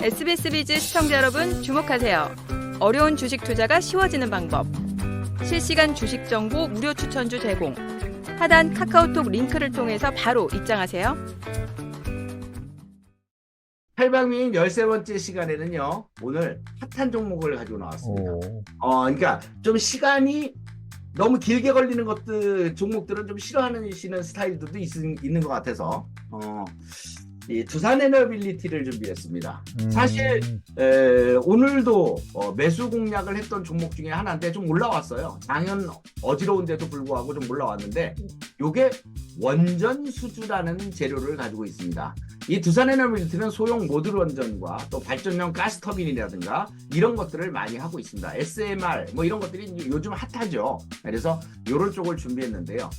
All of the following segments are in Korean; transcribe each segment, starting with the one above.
SBS 비즈 시청자 여러분 주목하세요. 어려운 주식 투자가 쉬워지는 방법. 실시간 주식 정보 무료 추천주 제공. 하단 카카오톡 링크를 통해서 바로 입장하세요. 팔방미인 13번째 시간에는요, 오늘 핫한 종목을 가지고 나왔습니다. 그러니까 좀 시간이 너무 길게 걸리는 종목들은 좀 싫어하시는 스타일들도 있는 것 같아서, 이 두산에너빌리티를 준비했습니다. 사실 오늘도 매수 공략을 했던 종목 중에 하나인데 좀 올라왔어요. 작년 어지러운데도 불구하고 좀 올라왔는데, 요게 원전 수주라는 재료를 가지고 있습니다. 이 두산에너빌리티는 소형 모듈 원전과 또 발전용 가스 터빈이라든가 이런 것들을 많이 하고 있습니다. SMR 뭐 이런 것들이 요즘 핫하죠. 그래서 이런 쪽을 준비했는데요.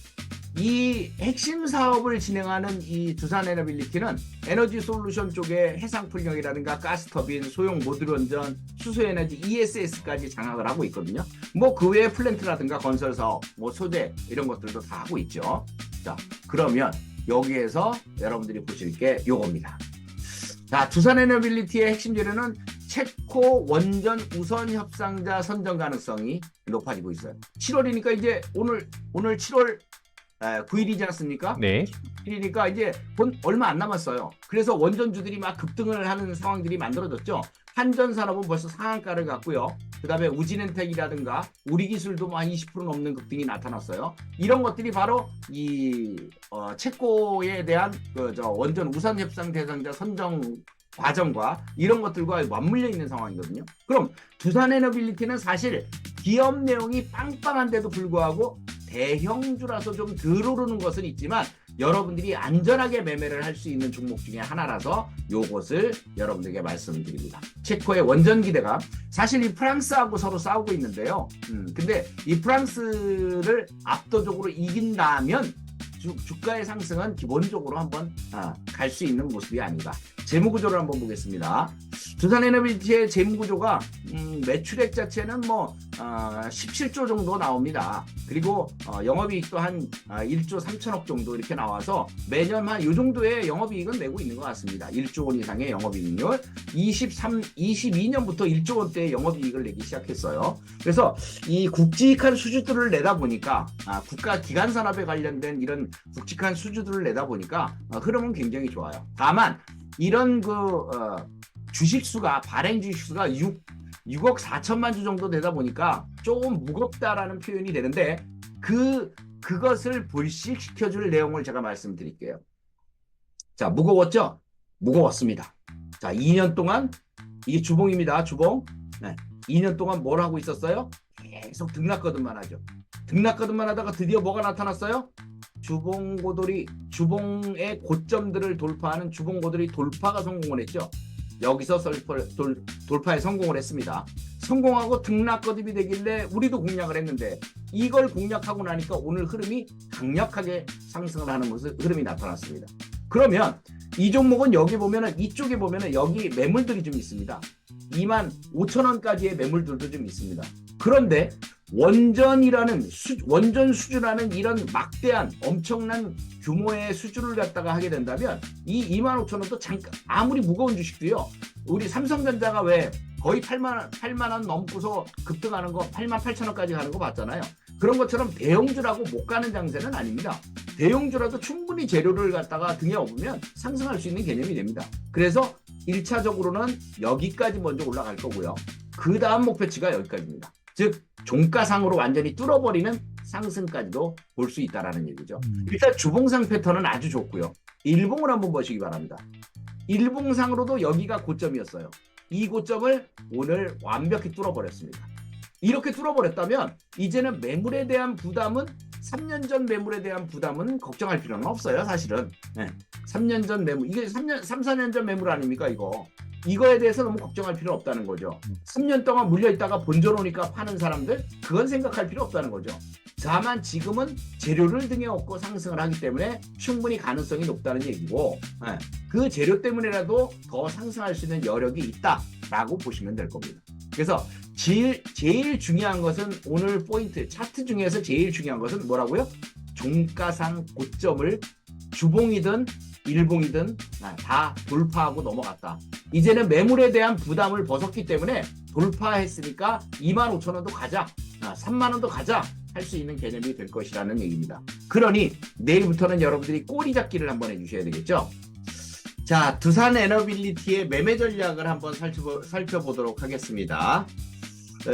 이 핵심 사업을 진행하는 이 두산에너빌리티는 에너지 솔루션 쪽에 해상풍력이라든가 가스터빈, 소형 모듈 원전, 수소에너지 ESS까지 장악을 하고 있거든요. 뭐 그 외에 플랜트라든가 건설 사업, 뭐 소재 이런 것들도 다 하고 있죠. 자, 그러면 여기에서 여러분들이 보실 게 요겁니다. 자, 두산에너빌리티의 핵심 재료는 체코 원전 우선 협상자 선정 가능성이 높아지고 있어요. 7월이니까 이제 오늘 7월 9일이지 않습니까? 네. 9일이니까 이제 얼마 안 남았어요. 그래서 원전주들이 막 급등을 하는 상황들이 만들어졌죠. 한전산업은 벌써 상한가를 갔고요. 그 다음에 우진엔텍이라든가 우리기술도 한 20% 넘는 급등이 나타났어요. 이런 것들이 바로 이 체코에 대한 원전 우선 협상 대상자 선정 과정과 이런 것들과 맞물려 있는 상황이거든요. 그럼 두산에너빌리티는 사실 기업 내용이 빵빵한데도 불구하고 대형주라서 좀 덜 오르는 것은 있지만 여러분들이 안전하게 매매를 할 수 있는 종목 중에 하나라서 요것을 여러분들에게 말씀드립니다. 체코의 원전 기대감, 사실 이 프랑스하고 서로 싸우고 있는데요. 근데 이 프랑스를 압도적으로 이긴다면 주가의 상승은 기본적으로 한번 갈 수 있는 모습이 아닌가. 재무구조를 한번 보겠습니다. 두산에너빌리티의 재무구조가 매출액 자체는 뭐 17조 정도 나옵니다. 그리고 영업이익도 한 1조 3천억 정도 이렇게 나와서 매년 한 이 정도의 영업이익은 내고 있는 것 같습니다. 1조 원 이상의 영업이익률. 22년부터 1조 원대의 영업이익을 내기 시작했어요. 그래서 이 굵직한 수주들을 내다 보니까 국가 기관 산업에 관련된 이런 굵직한 수주들을 내다 보니까 흐름은 굉장히 좋아요. 다만 이런 주식수가 발행 주식수가 6억 4천만 주 정도 되다 보니까 조금 무겁다라는 표현이 되는데 그것을 불식시켜줄 내용을 제가 말씀드릴게요. 자, 무거웠죠? 무거웠습니다. 자, 2년 동안 이게 주봉입니다. 주봉. 네, 2년 동안 뭘 하고 있었어요? 계속 등락거듭만 하죠. 등락거듭만 하다가 드디어 뭐가 나타났어요? 주봉의 고점들을 돌파하는 주봉고들이 돌파가 성공을 했죠. 여기서 돌파에 성공을 했습니다. 성공하고 등락거듭이 되길래 우리도 공략을 했는데 이걸 공략하고 나니까 오늘 흐름이 강력하게 상승을 하는 흐름이 나타났습니다. 그러면 이 종목은 여기 보면은 이쪽에 보면은 여기 매물들이 좀 있습니다. 25,000원까지의 매물들도 좀 있습니다. 그런데 원전 수주라는 이런 막대한 엄청난 규모의 수주를 갖다가 하게 된다면 이 25,000원도 잠깐 아무리 무거운 주식도요. 우리 삼성전자가 왜 거의 8만 원 넘고서 급등하는 거 88,000원까지 가는 거 봤잖아요. 그런 것처럼 대형주라고 못 가는 장세는 아닙니다. 대형주라도 충분히 재료를 갖다가 등에 업으면 상승할 수 있는 개념이 됩니다. 그래서 1차적으로는 여기까지 먼저 올라갈 거고요. 그 다음 목표치가 여기까지입니다. 즉 종가상으로 완전히 뚫어버리는 상승까지도 볼 수 있다는 얘기죠. 일단 주봉상 패턴은 아주 좋고요. 일봉을 한번 보시기 바랍니다. 일봉상으로도 여기가 고점이었어요. 이 고점을 오늘 완벽히 뚫어버렸습니다. 이렇게 뚫어버렸다면 이제는 매물에 대한 부담은 3년 전 매물에 대한 부담은 걱정할 필요는 없어요. 사실은 3년 전 매물, 이게 3, 4년 전 매물 아닙니까 이거에 대해서 너무 걱정할 필요 없다는 거죠. 3년 동안 물려있다가 본전 오니까 파는 사람들 그건 생각할 필요 없다는 거죠. 다만 지금은 재료를 등에 업고 상승을 하기 때문에 충분히 가능성이 높다는 얘기고 그 재료 때문에라도 더 상승할 수 있는 여력이 있다라고 보시면 될 겁니다. 그래서 제일 중요한 것은 오늘 포인트 차트 중에서 제일 중요한 것은 뭐라고요? 종가상 고점을 주봉이든 일봉이든 다 돌파하고 넘어갔다. 이제는 매물에 대한 부담을 벗었기 때문에 돌파했으니까 25,000원도 가자, 3만원도 가자 할 수 있는 개념이 될 것이라는 얘기입니다. 그러니 내일부터는 여러분들이 꼬리 잡기를 한번 해주셔야 되겠죠. 자, 두산 에너빌리티의 매매 전략을 한번 살펴보도록 하겠습니다.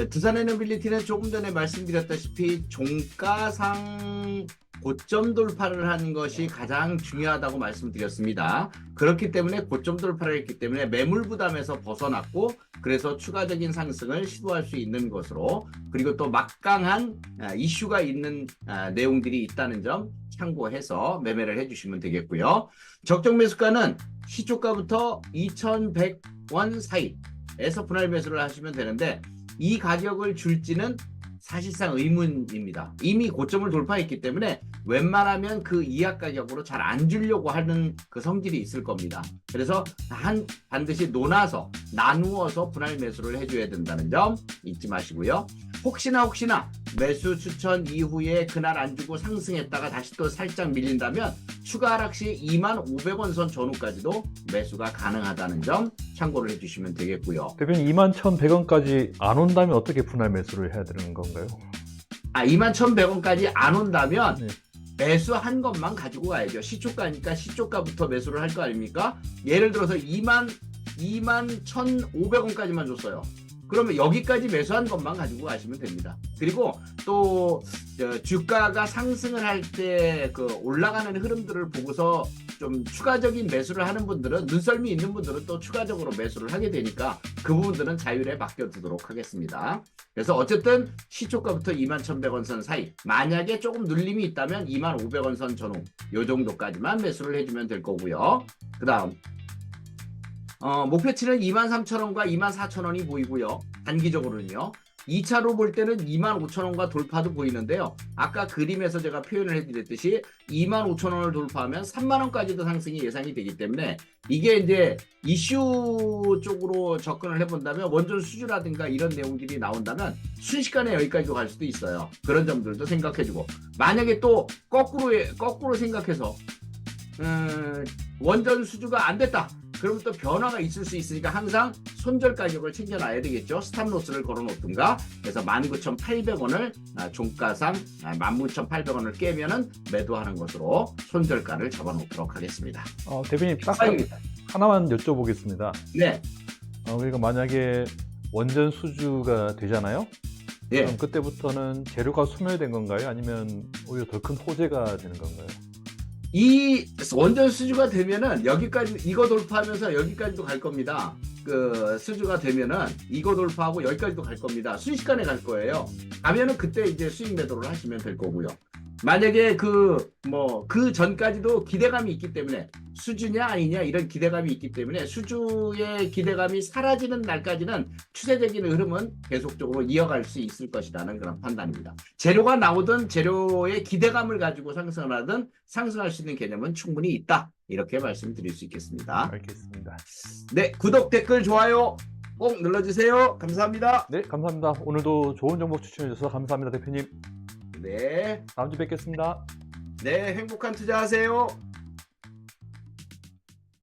두산 에너빌리티는 조금 전에 말씀드렸다시피 종가상 고점 돌파를 하는 것이 가장 중요하다고 말씀드렸습니다. 그렇기 때문에 고점 돌파를 했기 때문에 매물 부담에서 벗어났고, 그래서 추가적인 상승을 시도할 수 있는 것으로, 그리고 또 막강한 이슈가 있는 내용들이 있다는 점 참고해서 매매를 해주시면 되겠고요. 적정 매수가는 시초가부터 2,100원 사이에서 분할 매수를 하시면 되는데, 이 가격을 줄지는 사실상 의문입니다. 이미 고점을 돌파했기 때문에 웬만하면 그 이하 가격으로 잘 안 주려고 하는 그 성질이 있을 겁니다. 그래서 반드시 나누어서 분할 매수를 해줘야 된다는 점 잊지 마시고요. 혹시나 매수 추천 이후에 그날 안 주고 상승했다가 다시 또 살짝 밀린다면 추가 하락 시 25,000원 선 전후까지도 매수가 가능하다는 점 참고를 해주시면 되겠고요. 대표님 21,100원까지 안 온다면 어떻게 분할 매수를 해야 되는 건가요? 21,100원까지 안 온다면 네. 매수한 것만 가지고 가야죠. 시초가니까 시초가부터 매수를 할 거 아닙니까? 예를 들어서 21,500원까지만 줬어요. 그러면 여기까지 매수한 것만 가지고 가시면 됩니다. 그리고 또 주가가 상승을 할 때 그 올라가는 흐름들을 보고서 좀 추가적인 매수를 하는 분들은, 눈썰미 있는 분들은 또 추가적으로 매수를 하게 되니까 그 부분들은 자율에 맡겨두도록 하겠습니다. 그래서 어쨌든 시초가부터 21,100원 선 사이, 만약에 조금 눌림이 있다면 25,000원 선 전후 요 정도까지만 매수를 해주면 될 거고요. 그 다음 목표치는 23,000원과 24,000원이 보이고요. 단기적으로는요. 2차로 볼 때는 25,000원과 돌파도 보이는데요. 아까 그림에서 제가 표현을 해드렸듯이 25,000원을 돌파하면 3만원까지도 상승이 예상이 되기 때문에, 이게 이제 이슈 쪽으로 접근을 해본다면 원전 수주라든가 이런 내용들이 나온다면 순식간에 여기까지도 갈 수도 있어요. 그런 점들도 생각해주고, 만약에 또 거꾸로 생각해서 원전 수주가 안 됐다, 그럼 또 변화가 있을 수 있으니까 항상 손절 가격을 챙겨놔야 되겠죠. 스탑로스를 걸어놓든가. 그래서 19,800원을 종가상 19,800원을 깨면은 매도하는 것으로 손절가를 잡아놓도록 하겠습니다. 대표님 딱 이상입니다. 하나만 여쭤보겠습니다. 네. 그러니까 만약에 원전 수주가 되잖아요. 예. 그럼 그때부터는 재료가 소멸된 건가요? 아니면 오히려 더 큰 호재가 되는 건가요? 이 원전 수주가 되면은 여기까지, 이거 돌파하면서 여기까지도 갈 겁니다. 그 수주가 되면은 이거 돌파하고 여기까지도 갈 겁니다. 순식간에 갈 거예요. 가면은 그때 이제 수익 매도를 하시면 될 거고요. 만약에 그 전까지도 기대감이 있기 때문에, 수주냐 아니냐 이런 기대감이 있기 때문에 수주의 기대감이 사라지는 날까지는 추세적인 흐름은 계속적으로 이어갈 수 있을 것이라는 그런 판단입니다. 재료가 나오든 재료의 기대감을 가지고 상승을 하든 상승할 수 있는 개념은 충분히 있다, 이렇게 말씀드릴 수 있겠습니다. 알겠습니다. 네, 구독, 댓글, 좋아요 꼭 눌러주세요. 감사합니다. 네, 감사합니다. 오늘도 좋은 정보 추천해 주셔서 감사합니다, 대표님. 네, 다음 주에 뵙겠습니다. 네, 행복한 투자하세요.